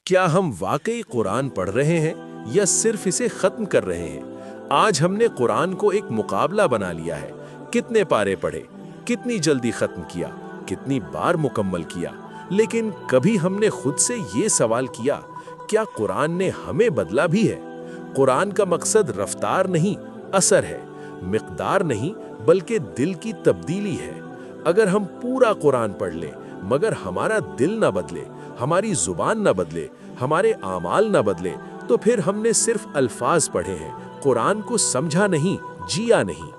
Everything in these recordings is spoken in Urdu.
کیا ہم واقعی قرآن پڑھ رہے ہیں یا صرف اسے ختم کر رہے ہیں؟ آج ہم نے قرآن کو ایک مقابلہ بنا لیا ہے۔ کتنے پارے پڑھے، کتنی جلدی ختم کیا، کتنی بار مکمل کیا، لیکن کبھی ہم نے خود سے یہ سوال کیا، کیا قرآن نے ہمیں بدلا بھی ہے؟ قرآن کا مقصد رفتار نہیں، اثر ہے، مقدار نہیں بلکہ دل کی تبدیلی ہے۔ اگر ہم پورا قرآن پڑھ لیں مگر ہمارا دل نہ بدلے، ہماری زبان نہ بدلے، ہمارے اعمال نہ بدلے، تو پھر ہم نے صرف الفاظ پڑھے ہیں، قرآن کو سمجھا نہیں، جیا نہیں۔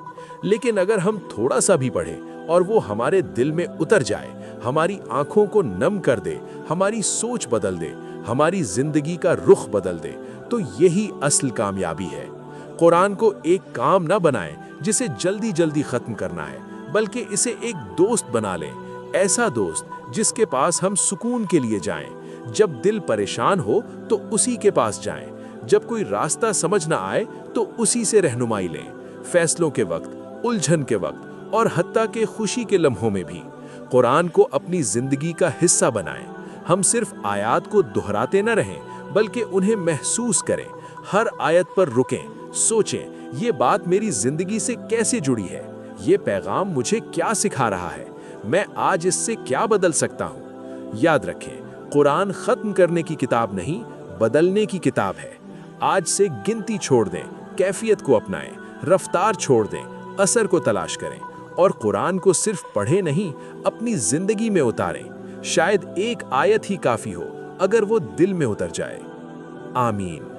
لیکن اگر ہم تھوڑا سا بھی پڑھیں اور وہ ہمارے دل میں اتر جائے، ہماری آنکھوں کو نم کر دے، ہماری سوچ بدل دے، ہماری زندگی کا رخ بدل دے، تو یہی اصل کامیابی ہے۔ قرآن کو ایک کام نہ بنائیں جسے جلدی جلدی ختم کرنا ہے، بلکہ اسے ایک دوست بنا لیں، ایسا دوست جس کے پاس ہم سکون کے لیے جائیں۔ جب دل پریشان ہو تو اسی کے پاس جائیں، جب کوئی راستہ سمجھ نہ آئے تو اسی سے رہنمائی لیں، فیصلوں کے وقت، الجھن کے وقت اور حتیٰ کہ خوشی کے لمحوں میں بھی۔ قرآن کو اپنی زندگی کا حصہ بنائیں۔ ہم صرف آیات کو دہراتے نہ رہیں بلکہ انہیں محسوس کریں، ہر آیت پر رکیں، سوچیں یہ بات میری زندگی سے کیسے جڑی ہے، یہ پیغام مجھے کیا سکھا رہا ہے، میں آج اس سے کیا بدل سکتا ہوں۔ یاد رکھیں، قرآن ختم کرنے کی کتاب نہیں، بدلنے کی کتاب ہے۔ آج سے گنتی چھوڑ دیں، کیفیت کو اپنائیں، رفتار چھوڑ دیں، اثر کو تلاش کریں، اور قرآن کو صرف پڑھیں نہیں، اپنی زندگی میں اتاریں۔ شاید ایک آیت ہی کافی ہو، اگر وہ دل میں اتر جائے۔ آمین۔